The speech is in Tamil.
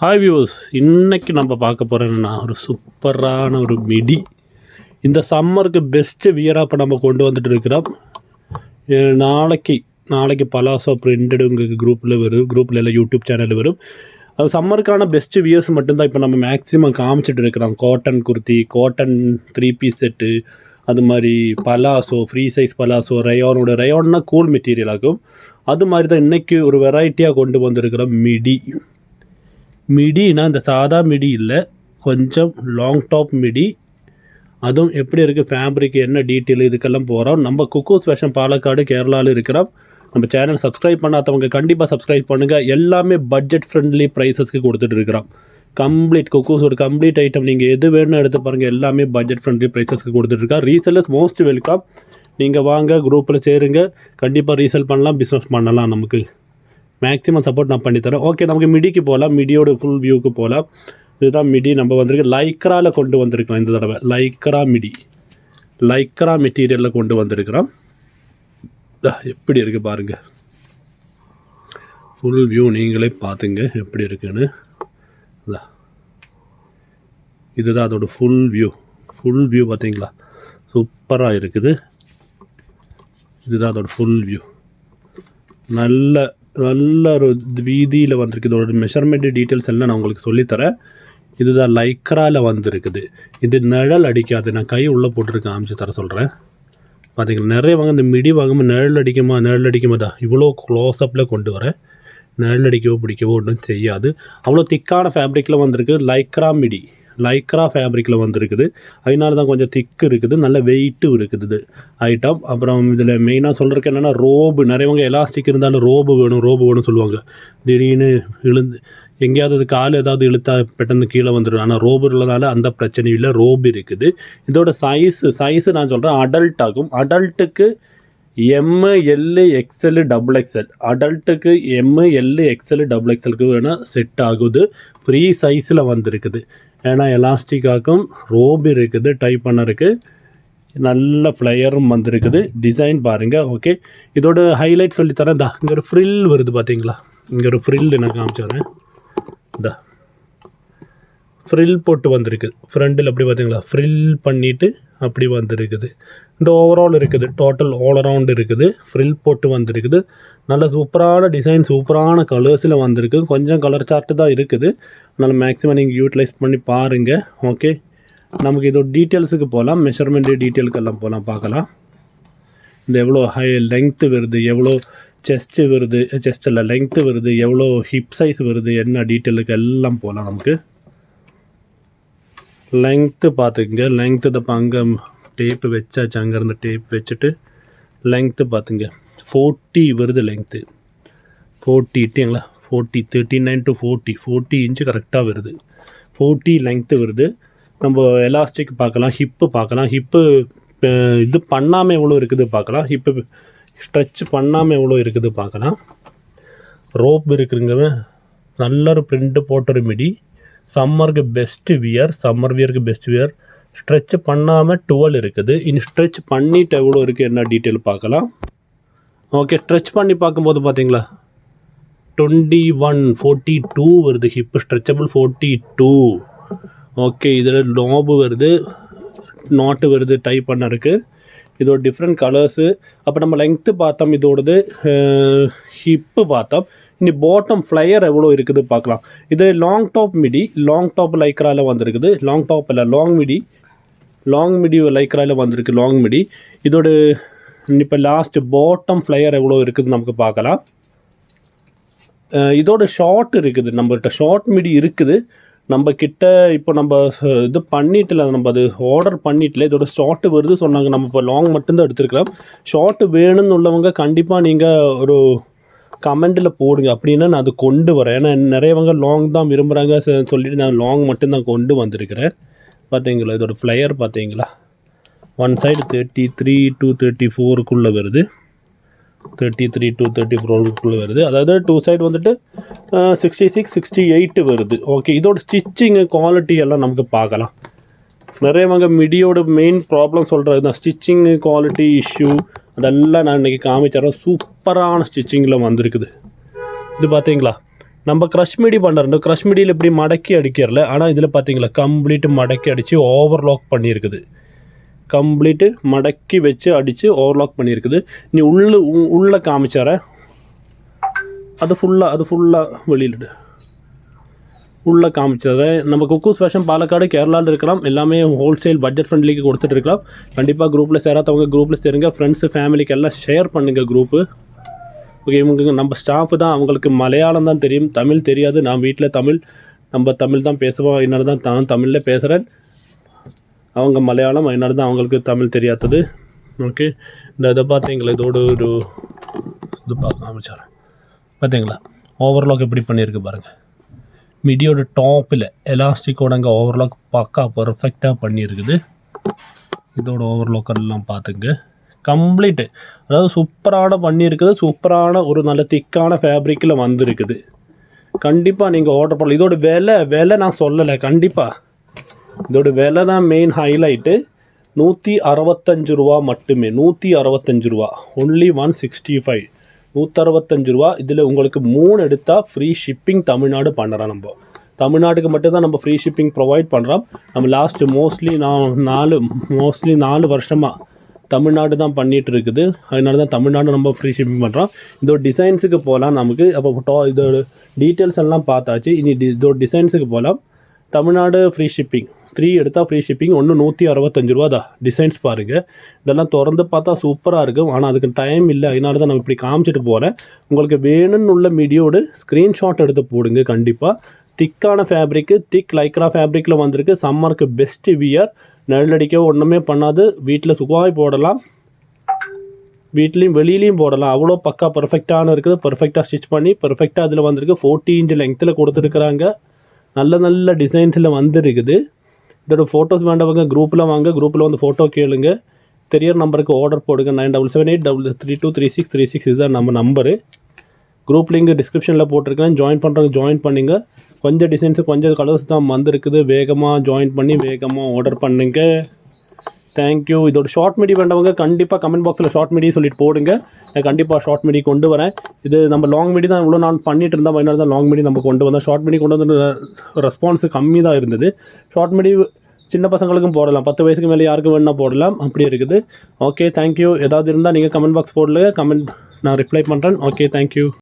ஹாய் வியூவர்ஸ், இன்னைக்கு நம்ம பார்க்க போகிறோன்னா ஒரு சூப்பரான ஒரு மிடி. இந்த சம்மருக்கு பெஸ்ட்டு வியராக இப்போ நம்ம கொண்டு வந்துட்டு இருக்கிறோம். நாளைக்கு பலாசோ பிரிண்டடு உங்களுக்கு குரூப்பில் எல்லாம் யூடியூப் சேனலில் வரும். அது சம்மருக்கான பெஸ்ட்டு வியர்ஸ் மட்டும்தான் இப்போ நம்ம மேக்ஸிமம் காமிச்சிட்டு இருக்கிறோம். Cotton kurti, cotton 3 piece set, அது மாதிரி பலாசோ, ஃப்ரீ சைஸ் பலாசோ, ரயோன்னா கூல் மெட்டீரியல் ஆகும். அது மாதிரி தான் இன்றைக்கி ஒரு வெரைட்டியாக கொண்டு வந்திருக்கிறோம் மிடினா இந்த சாதா மிடி இல்லை, கொஞ்சம் லாங் டாப் மிடி. அதுவும் எப்படி இருக்குது, ஃபேப்ரிக் என்ன டீட்டெயில், இதுக்கெல்லாம் போகிறோம். நம்ம குக்கூஸ் ஃபேஷன் பாலக்காடு கேரளாவில் இருக்கிறோம். நம்ம சேனல் சப்ஸ்கிரைப் பண்ணாதவங்க கண்டிப்பாக சப்ஸ்கிரைப் பண்ணுங்கள். எல்லாமே பட்ஜெட் ஃப்ரெண்ட்லி ப்ரைஸஸ்க்கு கொடுத்துட்டு இருக்கிறோம். குக்கூஸ் ஒரு கம்ப்ளீட் ஐட்டம் நீங்கள் எது வேணும்னு எடுத்து பாருங்கள். எல்லாமே பட்ஜெட் ஃப்ரெண்ட்லி ப்ரைஸஸ்க்கு கொடுத்துட்ருக்கோம். Resellers most welcome. நீங்கள் வாங்க, குரூப்பில் சேருங்க, கண்டிப்பாக ரீசெல் பண்ணலாம், பிஸ்னஸ் பண்ணலாம். நமக்கு மேக்ஸிமம் சப்போர்ட் நான் பண்ணித்தரேன். ஓகே, நமக்கு மிடிக்கு போகலாம். மிடியோட ஃபுல் வியூக்கு போகலாம். இதுதான் மிடி நம்ம வந்திருக்கு. லைக்ராவில் கொண்டு வந்திருக்கிறோம் இந்த தடவை. லைக்ரா மெட்டீரியலில் கொண்டு வந்திருக்கிறோம். எப்படி இருக்குது பாருங்கள், ஃபுல் வியூ நீங்களே பார்த்துங்க எப்படி இருக்குன்னு. இதுதான் அதோட ஃபுல் வியூ பார்த்தீங்களா, சூப்பராக இருக்குது. இதுதான் அதோட ஃபுல் வியூ. நல்ல ஒரு வீதியில் வந்திருக்கு. இதோட மெஷர்மெண்ட் டீட்டெயில்ஸ் எல்லாம் நான் உங்களுக்கு சொல்லித்தரேன். இதுதான் லைக்ராவில் வந்திருக்குது. இது நிழல் அடிக்காது. நான் கை உள்ளே போட்டுருக்கேன், காமிச்சு தர சொல்கிறேன். பார்த்தீங்களா, நிறைய இந்த மிடி வாங்கும்போது நிழல் அடிக்குமா தான் இவ்வளோ க்ளோஸ்அப்பில் கொண்டு வரேன். நிழல் அடிக்கவோ பிடிக்கவோ ஒன்றும் செய்யாது. அவ்வளோ திக்கான ஃபேப்ரிக்கில் வந்திருக்கு. லைக்ரா ஃபேப்ரிக்கில் வந்திருக்குது. அதனால தான் கொஞ்சம் திக்கு இருக்குது, நல்ல வெயிட்டும் இருக்குது ஐட்டம். அப்புறம் இதில் மெயினாக சொல்கிறதுக்கு என்னென்னா, நிறையவங்க எலாஸ்டிக் இருந்தாலும் ரோபு வேணும் சொல்லுவாங்க. திடீர்னு எங்கேயாவது கால் ஏதாவது இழுத்தா பெட்டன்னு கீழே வந்துடும். ஆனால் ரோபு உள்ளதால அந்த பிரச்சனையும் இல்லை, ரோபு இருக்குது. இதோட சைஸு நான் சொல்கிறேன் அடல்ட் ஆகும். அடல்ட்டுக்கு ML XL XXL, அடல்ட்டுக்கு ML XL XXLக்கு வேணால் செட் ஆகுது. ஃப்ரீ சைஸில் வந்திருக்குது. ஏன்னா எலாஸ்டிக் ஆகும், ரோபு இருக்குது, டைப் பண்ண இருக்குது, நல்ல ஃப்ளையரும் வந்திருக்குது. டிசைன் பாருங்கள். ஓகே, இதோட ஹைலைட் சொல்லித்தரேன். இங்கே ஒரு ஃப்ரில் வருது பார்த்தீங்களா, இங்கே ஒரு ஃப்ரில் எனக்கு காமிச்சுறேன். ஃப்ரில் போட்டு வந்திருக்கு ஃப்ரண்டில். அப்படி பார்த்தீங்களா, ஃப்ரில் பண்ணிவிட்டு அப்படி வந்திருக்குது. இந்த ஓவரால் இருக்குது, டோட்டல் ஆல் அரவுண்ட் இருக்குது. ஃப்ரில் போட்டு வந்திருக்குது. நல்ல சூப்பரான டிசைன், சூப்பரான கலர்ஸில் வந்திருக்கு. கொஞ்சம் கலர் சார்ட்டு தான் இருக்குது, அதனால் மேக்ஸிமம் நீங்கள் யூட்டிலைஸ் பண்ணி பாருங்கள். ஓகே, நமக்கு இதோட டீட்டெயில்ஸுக்கு போகலாம். மெஷர்மெண்ட் டீட்டெயிலுக்கெல்லாம் போகலாம், பார்க்கலாம். இந்த எவ்வளோ லெங்க்த்து வருது, எவ்வளோ செஸ்ட்டு வருது, செஸ்ட்டில் லெங்க்த்து வருது, எவ்வளோ ஹிப் சைஸ் வருது, என்ன டீட்டெயிலுக்கு எல்லாம் போகலாம். நமக்கு லெங்க்த்து பார்த்துக்குங்க. லெங்க்த்து தான் அங்கே டேப்பு வச்சாச்சு, அங்கேருந்து டேப் வச்சுட்டு லெங்க்த்து பார்த்துங்க. 40 வருது லெங்க்த்து. 40 39 to 40 இன்ச்சு கரெக்டாக வருது. 40 லெங்க்த்து வருது. நம்ம எலாஸ்டிக் பார்க்கலாம், ஹிப்பு பார்க்கலாம். ஹிப்பு இது பண்ணாமல் எவ்வளோ இருக்குது பார்க்கலாம். ஹிப்பு ஸ்ட்ரெச் பண்ணாமல் எவ்வளோ இருக்குது பார்க்கலாம். ரோப் இருக்குதுங்க. நல்ல ஒரு பிரிண்ட்டு போட்ட ஒரு மிடி. சம்மர் வியருக்கு பெஸ்ட் வியர். ஸ்ட்ரெச் பண்ணாமல் 12 இருக்குது. இன்னும் ஸ்ட்ரெச் பண்ணிவிட்டு எவ்வளோ இருக்குது என்ன டீட்டெயில் பார்க்கலாம். ஓகே, ஸ்ட்ரெச் பண்ணி பார்க்கும்போது பார்த்தீங்களா 42 வருது. Hip stretchable 42. ஓகே, இதில் நோபு வருது, நாட்டு வருது, டைப் பண்ண இருக்குது. இதோட டிஃப்ரெண்ட் கலர்ஸு. அப்போ நம்ம லெங்க்த்து பார்த்தோம், இதோடது ஹிப்பு பார்த்தோம். இனி பாட்டம் ஃப்ளையர் எவ்வளோ இருக்குது பார்க்கலாம். இது லாங் டாப் லைக்ராவில் வந்திருக்குது. லாங் மிடி லைக்ராவில் வந்திருக்கு. லாங் மிடி இதோட இப்போ லாஸ்ட் பாட்டம் ஃப்ளையர் எவ்வளோ இருக்குது நமக்கு பார்க்கலாம். இதோட ஷார்ட் இருக்குது, நம்மகிட்ட ஷார்ட் மிடி இருக்குது நம்மக்கிட்ட. இப்போ நம்ம இது பண்ணிட்டல, நம்ம அது ஆர்டர் பண்ணிட்டல. இதோட ஷார்ட்டு வருது சொன்னாங்க. நம்ம இப்போ லாங் மட்டும்தான் எடுத்துருக்கலாம். ஷார்ட்டு வேணும்னு உள்ளவங்க கண்டிப்பாக நீங்கள் ஒரு கமெண்ட்டில் போடுங்க, அப்படின்னா நான் அது கொண்டு வரேன். ஏன்னா நிறையவங்க லாங் தான் விரும்புகிறாங்க சொல்லிட்டு நான் லாங் மட்டும்தான் கொண்டு வந்திருக்கிறேன். பார்த்தீங்களா, இதோட ஃப்ளையர் பார்த்தீங்களா, ஒன் சைடு 33 to 34க்குள்ளே வருது. 33 to 34க்குள்ளே வருது. அதாவது 2 சைடு வந்துட்டு 66 68 வருது. ஓகே, இதோட ஸ்டிச்சிங்கு குவாலிட்டி எல்லாம் நமக்கு பார்க்கலாம். நிறையவங்க மிடியோட மெயின் ப்ராப்ளம் சொல்கிறது தான் ஸ்டிச்சிங்கு குவாலிட்டி இஷ்யூ. அதெல்லாம் நான் இன்றைக்கி காமிச்சிடறேன். சூப்பரான ஸ்டிச்சிங்கில் வந்திருக்குது. இது பார்த்தீங்களா, நம்ம க்ரஷ் மீடி பண்ணுறோம். க்ரஷ் மீடியில் இப்படி மடக்கி அடிக்கிறல, ஆனால் இதில் பார்த்தீங்களா கம்ப்ளீட்டு மடக்கி அடித்து ஓவர்லாக் பண்ணியிருக்குது. கம்ப்ளீட்டு மடக்கி வச்சு அடித்து ஓவர்லாக் பண்ணியிருக்குது. நீ உள்ளே காமிச்சார அது ஃபுல்லாக வெளியிடு. உள்ளே காமிச்சதை நம்ம குக்கூஸ் ஃபேஷன் பாலக்காடு கேரளாவில் இருக்கலாம். எல்லாமே ஹோல்சேல் பட்ஜெட் ஃப்ரெண்ட்லிக்கு கொடுத்துட்டு இருக்கலாம். கண்டிப்பாக குரூப்பில் சேராதவங்க குரூப்பில் சேருங்க. ஃப்ரெண்ட்ஸு ஃபேமிலிக்கு எல்லாம் ஷேர் பண்ணுங்கள் குரூப்பு. ஓகே, இவங்க நம்ம ஸ்டாஃபு தான், அவங்களுக்கு மலையாளம் தான் தெரியும், தமிழ் தெரியாது. நான் வீட்டில் நம்ம தமிழ் தான் பேசுவோம். என்னோட தான் நான் தமிழில் பேசுகிறேன். அவங்க மலையாளம், என்னோட தான் அவங்களுக்கு தமிழ் தெரியாதது. ஓகே, இதை பார்த்தீங்களா, இதோட ஒரு இது பார்க்க ஆரம்பிச்சார் பார்த்தீங்களா, ஓவர்லாக் எப்படி பண்ணியிருக்கு பாருங்கள். மிடியோட டாப்பில் எலாஸ்டிக்கோட அங்கே ஓவர்லாக் பக்கா பர்ஃபெக்டாக பண்ணியிருக்குது. இதோட ஓவர்லாக்கெல்லாம் பார்த்துங்க கம்ப்ளீட்டு, அதாவது சூப்பரான பண்ணியிருக்குது. சூப்பரான ஒரு நல்ல திக்கான ஃபேப்ரிக்கில் வந்திருக்குது. கண்டிப்பாக நீங்கள் ஆர்டர் பண்ணலாம். இதோட விலை நான் சொல்லலை. கண்டிப்பாக இதோட விலை தான் மெயின் ஹைலைட்டு. 165 ரூபா மட்டுமே. 165 ரூபா, ஒன்லி 165, 165 ரூபா. இதில் உங்களுக்கு 3 எடுத்தால் ஃப்ரீ ஷிப்பிங் தமிழ்நாடு பண்ணுறோம். நம்ம தமிழ்நாட்டுக்கு மட்டும்தான் நம்ம ஃப்ரீ ஷிப்பிங் ப்ரொவைட் பண்ணுறோம். நம்ம லாஸ்ட்டு மோஸ்ட்லி 4 வருஷமாக தமிழ்நாடு தான் பண்ணிகிட்டு இருக்குது. அதனால தான் தமிழ்நாடு நம்ம ஃப்ரீ ஷிப்பிங் பண்ணுறோம். இதோட டிசைன்ஸுக்கு போகலாம். நமக்கு அப்போ இதோட டீட்டெயில்ஸ் எல்லாம் பார்த்தாச்சு. இனி இதோட டிசைன்ஸுக்கு போகலாம். தமிழ்நாடு ஃப்ரீ ஷிப்பிங், 3 எடுத்தால் ஃப்ரீ ஷிப்பிங். ஒன்று 165 ரூபா தான். டிசைன்ஸ் பாருங்கள், இதெல்லாம் திறந்து பார்த்தா சூப்பராக இருக்கும். ஆனால் அதுக்கு டைம் இல்லை. அதனால தான் நம்ம இப்படி காமிச்சிட்டு போகிறேன். உங்களுக்கு வேணும்னு உள்ள மீடியோடு ஸ்க்ரீன்ஷாட் எடுத்து போடுங்க. கண்டிப்பாக திக்கான ஃபேப்ரிக்கு, திக் லைக்ரா ஃபேப்ரிக்கில் வந்திருக்கு. சம்மருக்கு பெஸ்ட்டு வியர். நிழலடிக்க ஒன்றுமே பண்ணாது. வீட்டில் சுகமாய் போடலாம், வீட்லேயும் வெளியிலையும் போடலாம். அவ்வளோ பக்கா பர்ஃபெக்டான இருக்குது. பர்ஃபெக்டாக ஸ்டிச் பண்ணி பர்ஃபெக்டாக அதில் வந்திருக்கு. 40 இன்ச் லெங்த்தில் கொடுத்துருக்குறாங்க. நல்ல டிசைன்ஸில் வந்துருக்குது. இதோட ஃபோட்டோஸ் வேண்டவங்க குரூப்பில் வாங்க. குரூப்பில் வந்து ஃபோட்டோ கேளுங்க. தெரியிற நம்பருக்கு ஆர்டர் போடுங்க. 9778333636 இதுதான் நம்ம நம்பரு. குரூப் லிங்க் டிஸ்கிரிப்ஷனில் போட்டிருக்கேன். ஜாயின் பண்ணிங்க. கொஞ்சம் டிசைன்ஸு கொஞ்சம் கலர்ஸ் தான் வந்திருக்குது. வேகமாக ஜாயின் பண்ணி வேகமாக ஆர்டர் பண்ணுங்க. தேங்க்யூ. இதோட ஷார்ட் மீடி வேண்டவங்க கண்டிப்பாக கமெண்ட் பாக்ஸில் ஷார்ட் மீடி சொல்லிட்டு போடுங்க. நான் கண்டிப்பாக ஷார்ட் மீடி கொண்டு வரேன். இது நம்ம லாங் மீடி தான் இவ்வளோ நான் பண்ணிட்டு இருந்தோம். அதனால தான் லாங் மீடி நம்ம கொண்டு வந்தோம். ஷார்ட் மீடி கொண்டு வந்து ரெஸ்பான்ஸு கம்மி தான் இருந்தது. ஷார்ட் மீடி சின்ன பசங்களுக்கும் போடலாம். 10 வயசுக்கு மேலே யாருக்கு வேணால் போடலாம். அப்படி இருக்குது. Okay, thank you. ஏதாவது இருந்தால் நீங்கள் கமெண்ட் பாக்ஸ் போடல, கமெண்ட் நான் ரிப்ளை பண்ணுறேன். Okay, thank you.